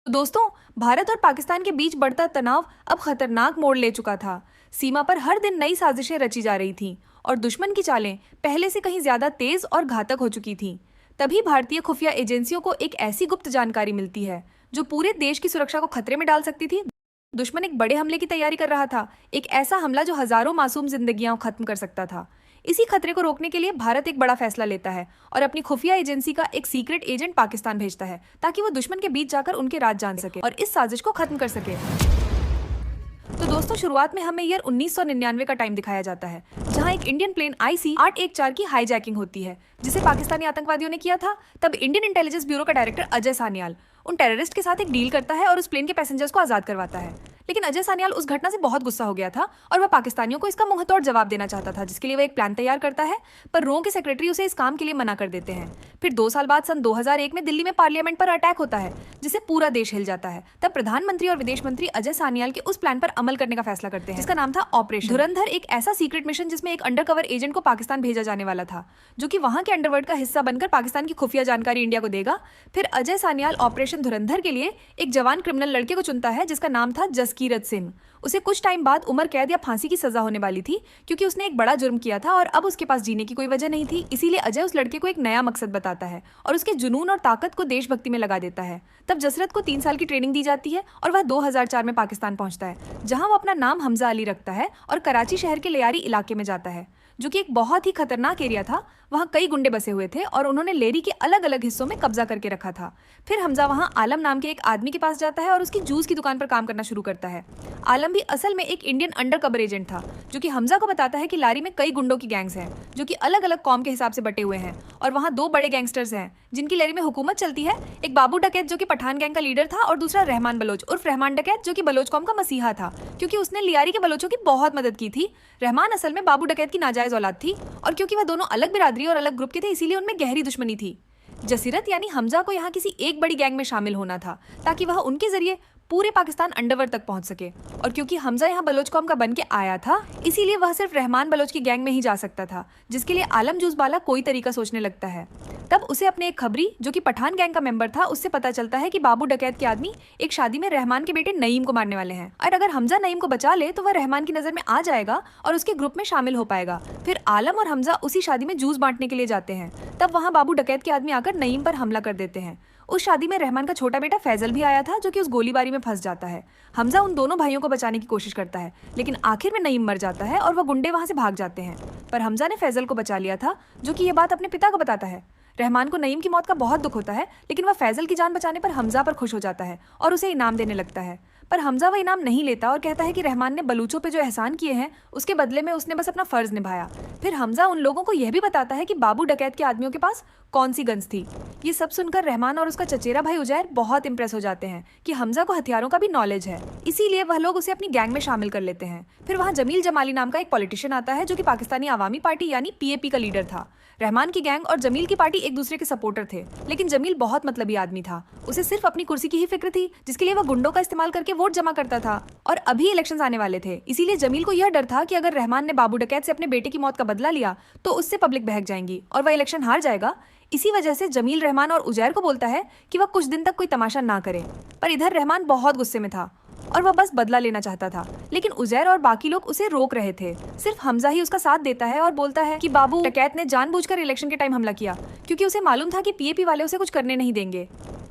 तो दोस्तों, भारत और पाकिस्तान के बीच बढ़ता तनाव अब खतरनाक मोड़ ले चुका था। सीमा पर हर दिन नई साजिशें रची जा रही थीं और दुश्मन की चालें पहले से कहीं ज्यादा तेज और घातक हो चुकी थीं। तभी भारतीय खुफिया एजेंसियों को एक ऐसी गुप्त जानकारी मिलती है जो पूरे देश की सुरक्षा को खतरे में डाल सकती थी। दुश्मन एक बड़े हमले की तैयारी कर रहा था, एक ऐसा हमला जो हजारों मासूम जिंदगियां खत्म कर सकता था। इसी खतरे को रोकने के लिए भारत एक बड़ा फैसला लेता है और अपनी खुफिया एजेंसी का एक सीक्रेट एजेंट पाकिस्तान भेजता है ताकि वो दुश्मन के बीच जाकर उनके राज जान सके और इस साजिश को खत्म कर सके। तो दोस्तों, शुरुआत में हमें ईयर 1999 का टाइम दिखाया जाता है, जहां एक इंडियन प्लेन IC-814 की हाईजैकिंग होती है, जिसे पाकिस्तानी आतंकवादियों ने किया था। तब इंडियन इंटेलिजेंस ब्यूरो का डायरेक्टर अजय सान्याल उन टेररिस्ट के साथ एक डील करता है और उस प्लेन के पैसेंजर्स को आजाद करवाता है। लेकिन अजय सान्याल उस घटना से बहुत गुस्सा हो गया था और वह पाकिस्तानियों को इसका मुंहतोड़ जवाब देना चाहता था, जिसके लिए वह एक प्लान तैयार करता है। पर रो के सेक्रेटरी उसे इस काम के लिए मना कर देते हैं। फिर 2 साल बाद सन 2001 में दिल्ली में पार्लियामेंट पर अटैक होता है, जिसे पूरा देश हिल जाता है। तब प्रधानमंत्री और विदेश मंत्री अजय सान्याल के उस प्लान पर अमल करने का फैसला करते हैं, जिसका नाम था ऑपरेशन धुरंधर। एक ऐसा सीक्रेट मिशन जिसमें एक अंडरकवर एजेंट को पाकिस्तान भेजा जाने वाला था, जो कि वहां के अंडरवर्ल्ड का हिस्सा बनकर पाकिस्तान की खुफिया जानकारी इंडिया को देगा। फिर अजय सान्याल ऑपरेशन धुरंधर के लिए एक जवान क्रिमिनल लड़के को चुनता है, जिसका नाम था जसकीरत सिंह। उसे कुछ टाइम बाद उम्र कैद या फांसी की सजा होने वाली थी, क्योंकि उसने एक बड़ा जुर्म किया था और अब उसके पास जीने की कोई वजह नहीं थी। इसीलिए अजय उस लड़के को एक नया मकसद बताता है और उसके जुनून और ताकत को देशभक्ति में लगा देता है। तब जसरत को 3 साल की ट्रेनिंग दी जाती है और वह 2004 में पाकिस्तान पहुंचता है, जहां वो अपना नाम हमजा अली रखता है और कराची शहर के लेयारी इलाके में जाता है, जो कि एक बहुत ही खतरनाक एरिया था। वहां कई गुंडे बसे हुए थे और उन्होंने लेरी के अलग अलग हिस्सों में कब्जा करके रखा था। फिर हमजा वहां आलम नाम के एक आदमी के पास जाता है और उसकी जूस की दुकान पर काम करना शुरू करता है। आलम भी असल में एक इंडियन अंडरकवर एजेंट था, जो कि हमजा को बताता है कि लारी में कई गुंडों की गैंग्स हैं, जो कि अलग अलग कौम के हिसाब से बटे हुए हैं और वहाँ 2 बड़े गैंगस्टर्स हैं जिनकी लेरी में हुकूमत चलती है। एक बाबू डकैत, जो कि पठान गैंग का लीडर था, और दूसरा रहमान बलोच उर्फ रहमान डकैत, जो कि बलोच कौम का मसीहा था, क्योंकि उसने लियारी के बलोचों की बहुत मदद की थी। रहमान असल में बाबू डकैत की नाजायज औलाद थी और क्योंकि वह दोनों अलग बिरादरी और अलग ग्रुप के थे, इसीलिए उनमें गहरी दुश्मनी थी। जसीरत यानी हमजा को यहाँ किसी एक बड़ी गैंग में शामिल होना था, ताकि वह उनके जरिए पूरे पाकिस्तान अंडरवर्ल्ड तक पहुंच सके। और क्योंकि हमजा यहाँ बलोच कौम का बन के आया था, इसीलिए वह सिर्फ रहमान बलोच की गैंग में ही जा सकता था, जिसके लिए आलम जूसबाला कोई तरीका सोचने लगता है। तब उसे अपने एक खबरी, जो कि पठान गैंग का मेंबर था, उससे पता चलता है कि बाबू डकैत के आदमी एक शादी में रहमान के बेटे नईम को मारने वाले हैं और अगर हमजा नईम को बचा ले तो वह रहमान की नजर में आ जाएगा और उसके ग्रुप में शामिल हो पाएगा। फिर आलम और हमजा उसी शादी में जूस बांटने के लिए जाते हैं। तब वहाँ बाबू डकैत के आदमी आकर नईम पर हमला कर देते हैं। उस शादी में रहमान का छोटा बेटा फैजल भी आया था, जो कि उस गोलीबारी में फंस जाता है। हमजा उन दोनों भाइयों को बचाने की कोशिश करता है, लेकिन आखिर में नईम मर जाता है और वह गुंडे वहां से भाग जाते हैं। पर हमजा ने फैजल को बचा लिया था, जो कि ये बात अपने पिता को बताता है। रहमान को नईम की मौत का बहुत दुख होता है, लेकिन वह फैजल की जान बचाने पर हमजा पर खुश हो जाता है और उसे इनाम देने लगता है। पर हमजा वह इनाम नहीं लेता और कहता है कि रहमान ने बलूचों पे जो एहसान किए हैं, उसके बदले में उसने बस अपना फर्ज निभाया। फिर हमजा उन लोगों को यह भी बताता है कि बाबू डकैत के आदमियों के पास कौन सी गन्स थी। ये सब सुनकर रहमान और उसका चचेरा भाई उजैर बहुत इंप्रेस हो जाते हैं कि हमजा को हथियारों का भी नॉलेज है, इसीलिए वह लोग उसे अपनी गैंग में शामिल कर लेते हैं। फिर वहाँ जमील जमाली नाम का एक पॉलिटिशियन आता है, जो कि पाकिस्तानी अवामी पार्टी यानी PAP का लीडर था। रहमान की गैंग और जमील की पार्टी एक दूसरे के सपोर्टर थे, लेकिन जमील बहुत मतलबी आदमी था। उसे सिर्फ अपनी कुर्सी की ही फिक्र थी, जिसके लिए वह गुंडों का इस्तेमाल करके वोट जमा करता था। और अभी इलेक्शंस आने वाले थे, इसीलिए जमील को यह डर था कि अगर रहमान ने बाबू डकैत से अपने बेटे की मौत का बदला लिया तो उससे पब्लिक बहक जाएंगी और वह इलेक्शन हार जाएगा। इसी वजह से जमील रहमान और उजैर को बोलता है कि वह कुछ दिन तक कोई तमाशा ना करे। पर इधर रहमान बहुत गुस्से में था और वह बस बदला लेना चाहता था, लेकिन उजैर और बाकी लोग उसे रोक रहे थे। सिर्फ हमजा ही उसका साथ देता है और बोलता है कि बाबू डकैत ने जानबूझकर इलेक्शन के टाइम हमला किया, क्योंकि उसे मालूम था कि PAP वाले उसे कुछ करने नहीं देंगे।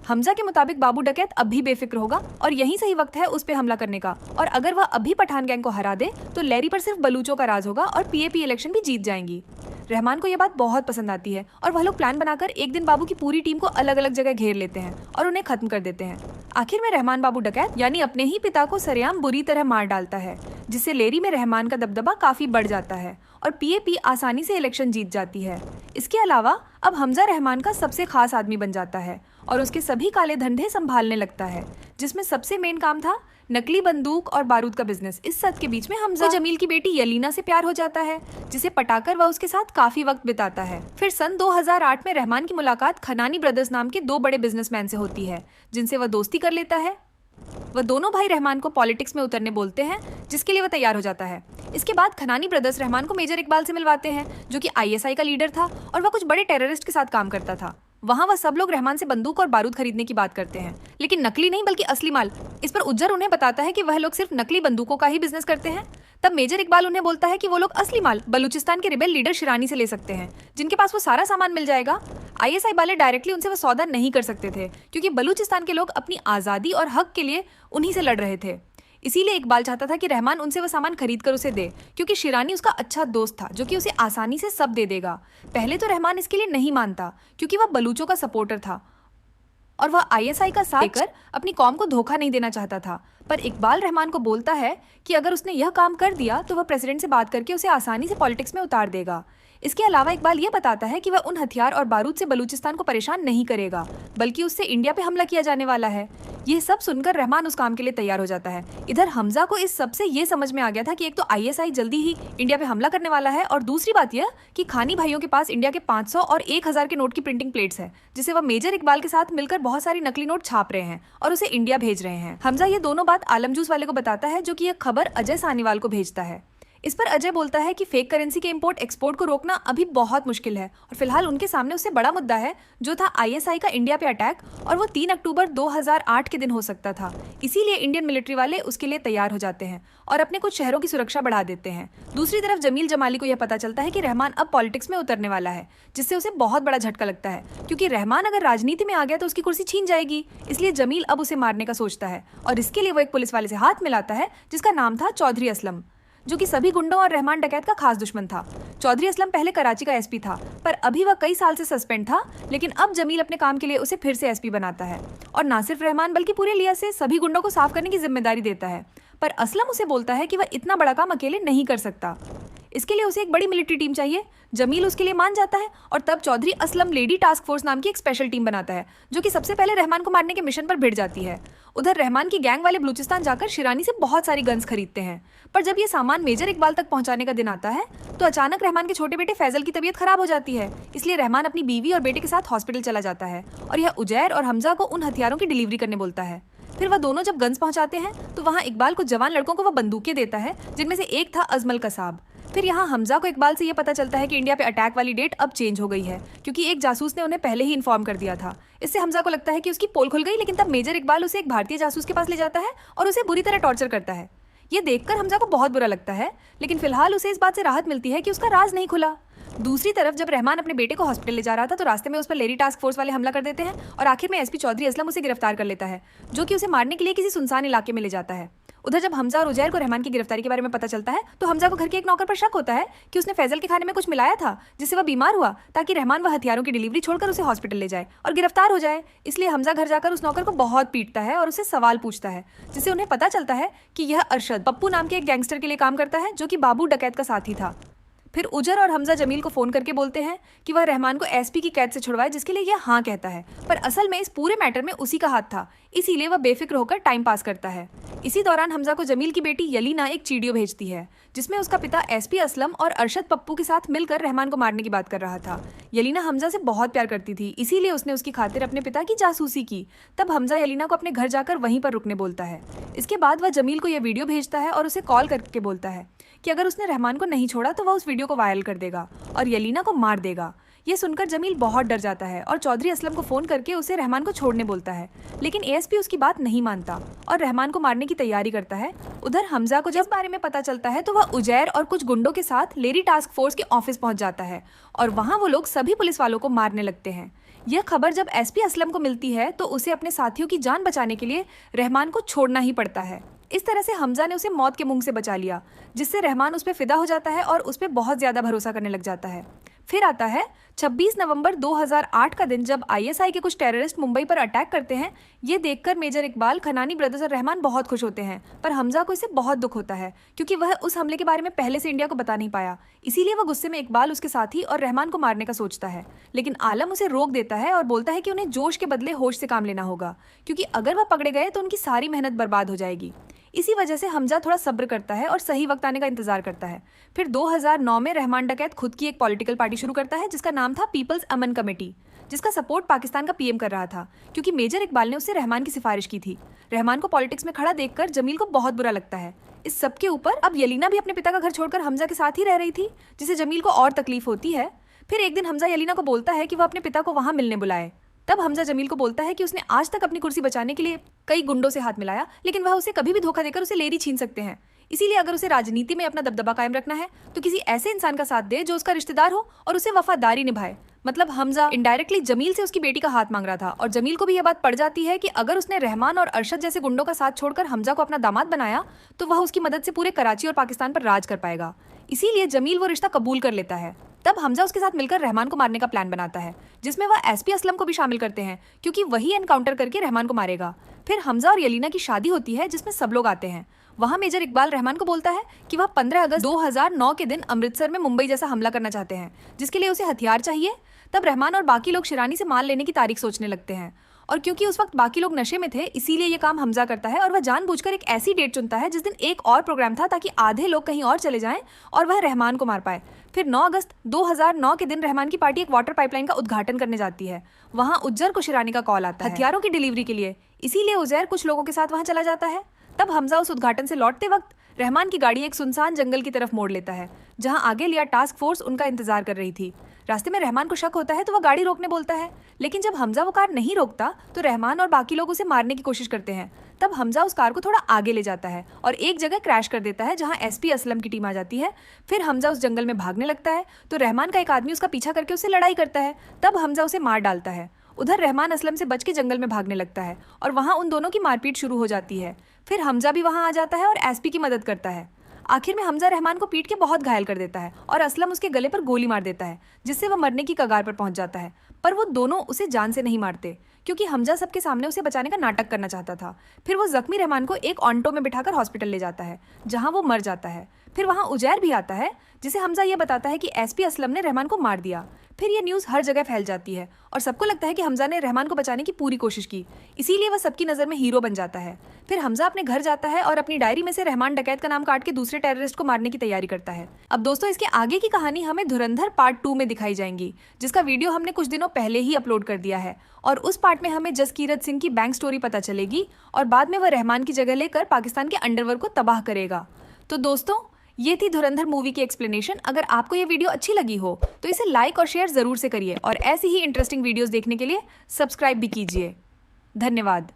हमजा के मुताबिक बाबू डकैत अब भी बेफिक्र होगा और यही सही वक्त है उस पे हमला करने का, और अगर वह अभी पठान गैंग को हरा दे तो लेरी पर सिर्फ बलूचों का राज होगा और PAP इलेक्शन भी जीत जाएंगी। रहमान को यह बात बहुत पसंद आती है और वह लोग प्लान बनाकर एक दिन बाबू की पूरी टीम को अलग अलग जगह घेर लेते हैं और उन्हें खत्म कर देते हैं। आखिर में रहमान बाबू डकैत यानी अपने ही पिता को सरेआम बुरी तरह मार डालता है, जिससे लेरी में रहमान का दबदबा काफी बढ़ जाता है और PAP आसानी से इलेक्शन जीत जाती है। इसके अलावा अब हमजा रहमान का सबसे खास आदमी बन जाता है और उसके सभी काले धंधे संभालने लगता है, जिसमें सबसे मेन काम था नकली बंदूक और बारूद का बिजनेस। इस सब के बीच में हमजा जमील की बेटी यलीना से प्यार हो जाता है, जिसे पटाकर वह उसके साथ काफी वक्त बिताता है। फिर सन 2008 में रहमान की मुलाकात खनानी ब्रदर्स नाम के 2 बड़े बिजनेसमैन से होती है, जिनसे वह दोस्ती कर लेता है। वह दोनों भाई रहमान को पॉलिटिक्स में उतरने बोलते हैं, जिसके लिए वह तैयार हो जाता है। इसके बाद खनानी ब्रदर्स रहमान को मेजर इकबाल से मिलवाते हैं, जो कि ISI का लीडर था और वह कुछ बड़े टेररिस्ट के साथ काम करता था। वहाँ वह सब लोग रहमान से बंदूक और बारूद खरीदने की बात करते हैं, लेकिन नकली नहीं बल्कि असली माल। इस पर उज्जर उन्हें बताता है कि वह लोग सिर्फ नकली बंदूकों का ही बिजनेस करते हैं। तब मेजर इकबाल उन्हें बोलता है कि वो लोग असली माल बलूचिस्तान के रिबेल लीडर शिरानी से ले सकते हैं, जिनके पास वो सारा सामान मिल जाएगा। आईएसआई वाले डायरेक्टली उनसे वो सौदा नहीं कर सकते थे, क्योंकि बलूचिस्तान के लोग अपनी आज़ादी और हक के लिए उन्हीं से लड़ रहे थे। इसीलिए इकबाल चाहता था कि रहमान उनसे वो सामान खरीद कर उसे दे, क्योंकि शिरानी उसका अच्छा दोस्त था जो कि उसे आसानी से सब दे देगा। पहले तो रहमान इसके लिए नहीं मानता, क्योंकि वह बलूचों का सपोर्टर था और वह आईएसआई का साथ देकर अपनी कौम को धोखा नहीं देना चाहता था। पर इकबाल रहमान को बोलता है कि अगर उसने यह काम कर दिया तो वह प्रेसिडेंट से बात करके उसे आसानी से पॉलिटिक्स में उतार देगा। इसके अलावा इकबाल ये बताता है कि वह उन हथियार और बारूद से बलूचिस्तान को परेशान नहीं करेगा, बल्कि उससे इंडिया पे हमला किया जाने वाला है। यह सब सुनकर रहमान उस काम के लिए तैयार हो जाता है। इधर हमजा को इस सब से ये समझ में आ गया था कि एक तो आईएसआई जल्दी ही इंडिया पे हमला करने वाला है, और दूसरी बात यह कि खानी भाइयों के पास इंडिया के 500 और 1000 के नोट की प्रिंटिंग प्लेट्स है, जिसे वह मेजर इकबाल के साथ मिलकर बहुत सारी नकली नोट छाप रहे हैं और उसे इंडिया भेज रहे हैं। हमजा ये दोनों बात आलम जूस वाले को बताता है, जो कि यह खबर अजय सानीवाल को भेजता है। इस पर अजय बोलता है कि फेक करेंसी के इंपोर्ट एक्सपोर्ट को रोकना अभी बहुत मुश्किल है, और फिलहाल उनके सामने उससे बड़ा मुद्दा है जो था आईएसआई का इंडिया पे अटैक, और वो 3 अक्टूबर 2008 के दिन हो सकता था। इसीलिए इंडियन मिलिट्री वाले उसके लिए तैयार हो जाते हैं और अपने कुछ शहरों की सुरक्षा बढ़ा देते हैं। दूसरी तरफ जमील जमाली को यह पता चलता है कि रहमान अब पॉलिटिक्स में उतरने वाला है, जिससे उसे बहुत बड़ा झटका लगता है, क्योंकि रहमान अगर राजनीति में आ गया तो उसकी कुर्सी छीन जाएगी। इसलिए जमील अब उसे मारने का सोचता है, और इसके लिए वो एक पुलिस वाले से हाथ मिलाता है जिसका नाम था चौधरी असलम, जो कि सभी गुंडों और रहमान डकैत का खास दुश्मन था। चौधरी असलम पहले कराची का एसपी था, पर अभी वह कई साल से सस्पेंड था, लेकिन अब जमील अपने काम के लिए उसे फिर से एसपी बनाता है और ना सिर्फ रहमान बल्कि पूरे लिया से सभी गुंडों को साफ करने की जिम्मेदारी देता है। पर असलम उसे बोलता है कि वह इतना बड़ा काम अकेले नहीं कर सकता, इसके लिए उसे एक बड़ी मिलिट्री टीम चाहिए। जमील उसके लिए मान जाता है, और तब Chaudhary Aslam lady task force नाम की एक स्पेशल टीम बनाता है, जो कि सबसे पहले रहमान को मारने के मिशन पर भिड़ जाती है। उधर रहमान की गैंग वाले बलूचिस्तान जाकर शिरानी से बहुत सारी गन्स खरीदते हैं, पर जब ये सामान मेजर इकबाल तक पहुंचाने का दिन आता है तो अचानक रहमान के छोटे बेटे फैजल की तबीयत खराब हो जाती है। इसलिए रहमान अपनी बीवी और बेटे के साथ हॉस्पिटल चला जाता है, और यह उजैर और हमजा को उन हथियारों की डिलीवरी करने बोलता है। फिर वह दोनों जब गन्स पहुंचाते हैं तो वहाँ इकबाल को जवान लड़कों को वह बंदूकें देता है, जिनमें से एक था अजमल कसाब। फिर यहाँ हमजा को इकबाल से यह पता चलता है कि इंडिया पे अटैक वाली डेट अब चेंज हो गई है, क्योंकि एक जासूस ने उन्हें पहले ही इन्फॉर्म कर दिया था। इससे हमजा को लगता है कि उसकी पोल खुल गई, लेकिन तब मेजर इकबाल उसे एक भारतीय जासूस के पास ले जाता है और उसे बुरी तरह टॉर्चर करता है। ये देखकर हमजा को बहुत बुरा लगता है, लेकिन फिलहाल उसे इस बात से राहत मिलती है कि उसका राज नहीं खुला। दूसरी तरफ जब रहमान अपने बेटे को हॉस्पिटल ले जा रहा था तो रास्ते में उस पर लेडी टास्क फोर्स वाले हमला कर देते हैं, और आखिर में एसपी चौधरी असलम उसे गिरफ्तार कर लेता है, जो कि उसे मारने के लिए किसी सुनसान इलाके में ले जाता है। उधर जब हमजा और उजैर को रहमान की गिरफ्तारी के बारे में पता चलता है तो हमजा को घर के एक नौकर पर शक होता है कि उसने फैजल के खाने में कुछ मिलाया था, जिससे वह बीमार हुआ, ताकि रहमान वह हथियारों की डिलीवरी छोड़कर उसे हॉस्पिटल ले जाए और गिरफ्तार हो जाए। इसलिए हमजा घर जाकर उस नौकर को बहुत पीटता है और उससे सवाल पूछता है, जिससे उन्हें पता चलता है कि यह अरशद पप्पू नाम के एक गैंगस्टर के लिए काम करता है, जो कि बाबू डकैत का साथी था। फिर उजर और हमजा जमील को फोन करके बोलते हैं कि वह रहमान को एसपी की कैद से छुड़वाए, जिसके लिए यह हाँ कहता है, पर असल में इस पूरे मैटर में उसी का हाथ था, इसीलिए वह बेफिक्र होकर टाइम पास करता है। इसी दौरान हमजा को जमील की बेटी यलीना एक चीडियो भेजती है, जिसमें उसका पिता एसपी असलम और अरशद पप्पू के साथ मिलकर रहमान को मारने की बात कर रहा था। यलीना हमजा से बहुत प्यार करती थी, इसीलिए उसने उसकी खातिर अपने पिता की जासूसी की। तब हमजा यलीना को अपने घर जाकर वहीं पर रुकने बोलता है। इसके बाद वह जमील को यह वीडियो भेजता है और उसे कॉल करके बोलता है कि अगर उसने रहमान को नहीं छोड़ा तो वह उस वीडियो को वायरल कर देगा और यलीना को मार देगा। ये सुनकर जमील बहुत डर जाता है और चौधरी असलम को फोन करके उसे रहमान को छोड़ने बोलता है, लेकिन एएसपी उसकी बात नहीं मानता और रहमान को मारने की तैयारी करता है। उधर हमजा को जब बारे में पता चलता है तो वह उजैर और कुछ गुंडों के साथ लेडी टास्क फोर्स के ऑफिस पहुंच जाता है और वहां वो लोग सभी पुलिस वालों को मारने लगते हैं। यह खबर जब एसपी असलम को मिलती है तो उसे अपने साथियों की जान बचाने के लिए रहमान को छोड़ना ही पड़ता है। इस तरह से हमजा ने उसे मौत के मुंह से बचा लिया, जिससे रहमान उस पर फिदा हो जाता है और उस पर बहुत ज्यादा भरोसा करने लग जाता है। फिर आता है 26 नवंबर 2008 का दिन, जब आईएसआई के कुछ टेररिस्ट मुंबई पर अटैक करते हैं। ये देखकर मेजर इकबाल, खनानी ब्रदर्स और रहमान बहुत खुश होते हैं, पर हमजा को इससे बहुत दुख होता है क्योंकि वह उस हमले के बारे में पहले से इंडिया को बता नहीं पाया। इसीलिए वह गुस्से में इकबाल, उसके साथी और रहमान को मारने का सोचता है, लेकिन आलम उसे रोक देता है और बोलता है कि उन्हें जोश के बदले होश से काम लेना होगा, क्योंकि अगर वह पकड़े गए तो उनकी सारी मेहनत बर्बाद हो जाएगी। इसी वजह से हमजा थोड़ा सब्र करता है और सही वक्त आने का इंतजार करता है। फिर 2009 में रहमान डकैत खुद की एक पॉलिटिकल पार्टी शुरू करता है जिसका नाम था पीपल्स अमन कमेटी, जिसका सपोर्ट पाकिस्तान का पीएम कर रहा था, क्योंकि मेजर इकबाल ने उससे रहमान की सिफारिश की थी। रहमान को पॉलिटिक्स में खड़ा देखकर जमील को बहुत बुरा लगता है। इस सब के ऊपर अब यलीना भी अपने पिता का घर छोड़कर हमजा के साथ ही रह रही थी, जिसे जमील को और तकलीफ होती है। फिर एक दिन हमजा यलीना को बोलता है कि वह अपने पिता को वहां मिलने बुलाए। तब हमजा जमील को बोलता है कि उसने आज तक अपनी कुर्सी बचाने के लिए कई गुंडों से हाथ मिलाया, लेकिन वह उसे कभी भी धोखा देकर उसे लेरी छीन सकते हैं। इसीलिए अगर उसे राजनीति में अपना दबदबा कायम रखना है तो किसी ऐसे इंसान का साथ दे जो उसका रिश्तेदार हो और उसे वफादारी निभाए। मतलब हमजा इनडायरेक्टली जमील से उसकी बेटी का हाथ मांग रहा था, और जमील को भी यह बात पड़ जाती है कि अगर उसने रहमान और अरशद जैसे गुंडों का साथ छोड़कर हमजा को अपना दामाद बनाया तो वह उसकी मदद से पूरे कराची और पाकिस्तान पर राज कर पाएगा। इसीलिए जमील वो रिश्ता कबूल कर लेता है। तब हमजा उसके साथ मिलकर रहमान को मारने का प्लान बनाता है, जिसमें वह एसपी असलम को भी शामिल करते हैं क्योंकि वही एनकाउंटर करके रहमान को मारेगा। फिर हमजा और यलीना की शादी होती है जिसमें सब लोग आते हैं। वहाँ मेजर इकबाल रहमान को बोलता है कि वह 15 अगस्त 2009 के दिन अमृतसर में मुंबई जैसा हमला करना चाहते हैं, जिसके लिए उसे हथियार चाहिए। तब रहमान और बाकी लोग शिरानी से माल लेने की तारीख सोचने लगते हैं, और क्योंकि उस वक्त बाकी लोग नशे में थे इसीलिए ये काम हमजा करता है, और वह जानबूझकर एक ऐसी डेट चुनता है जिस दिन एक और प्रोग्राम था ताकि आधे लोग कहीं और चले जाएं और वह रहमान को मार पाए। फिर 9 अगस्त 2009 के दिन रहमान की पार्टी एक वाटर पाइपलाइन का उद्घाटन करने जाती है। वहाँ उज्जर को शिरानी का कॉल आता है हथियारों की डिलीवरी के लिए, इसीलिए उजैर कुछ लोगों के साथ वहाँ चला जाता है। तब हमजा उस उद्घाटन से लौटते वक्त रहमान की गाड़ी एक सुनसान जंगल की तरफ मोड़ लेता है, जहां आगे लिया टास्क फोर्स उनका इंतजार कर रही थी। रास्ते में रहमान को शक होता है तो वह गाड़ी रोकने बोलता है, लेकिन जब हमजा वो कार नहीं रोकता तो रहमान और बाकी लोग उसे मारने की कोशिश करते हैं। तब हमजा उस कार को थोड़ा आगे ले जाता है और एक जगह क्रैश कर देता है जहां एसपी असलम की टीम आ जाती है। फिर हमजा उस जंगल में भागने लगता है तो रहमान का एक आदमी उसका पीछा करके उससे लड़ाई करता है। तब हमजा उसे मार डालता है। उधर रहमान असलम से बच के जंगल में भागने लगता है और वहाँ उन दोनों की मारपीट शुरू हो जाती है। फिर हमजा भी वहाँ आ जाता है और एसपी की मदद करता है। आखिर में हमजा रहमान को पीट के बहुत घायल कर देता है और असलम उसके गले पर गोली मार देता है, जिससे वह मरने की कगार पर पहुंच जाता है। पर वो दोनों उसे जान से नहीं मारते क्योंकि हमजा सबके सामने उसे बचाने का नाटक करना चाहता था। फिर वो जख्मी रहमान को एक ऑन्टो में बिठाकर हॉस्पिटल ले जाता है जहां वो मर जाता है। फिर वहां उजैर भी आता है जिसे हमजा ये बताता है कि एसपी असलम ने रहमान को मार दिया। फिर ये न्यूज़ हर जगह फैल जाती है और सबको लगता है कि हमजा ने रहमान को बचाने की पूरी कोशिश की, इसीलिए वह सबकी नज़र में हीरो बन जाता है। फिर हमजा अपने घर जाता है और अपनी डायरी में से रहमान डकैत का नाम काट के दूसरे टेररिस्ट को मारने की तैयारी करता है। अब दोस्तों, इसके आगे की कहानी हमें धुरंधर पार्ट 2 में दिखाई जाएंगी, जिसका वीडियो हमने कुछ दिनों पहले ही अपलोड कर दिया है। और उस पार्ट में हमें जसकीरत सिंह की बैंक स्टोरी पता चलेगी और बाद में वह रहमान की जगह लेकर पाकिस्तान के अंडरवर्ल्ड को तबाह करेगा। तो दोस्तों, ये थी धुरंधर मूवी की एक्सप्लेनेशन। अगर आपको ये वीडियो अच्छी लगी हो तो इसे लाइक और शेयर जरूर से करिए और ऐसी ही इंटरेस्टिंग वीडियोस देखने के लिए सब्सक्राइब भी कीजिए। धन्यवाद।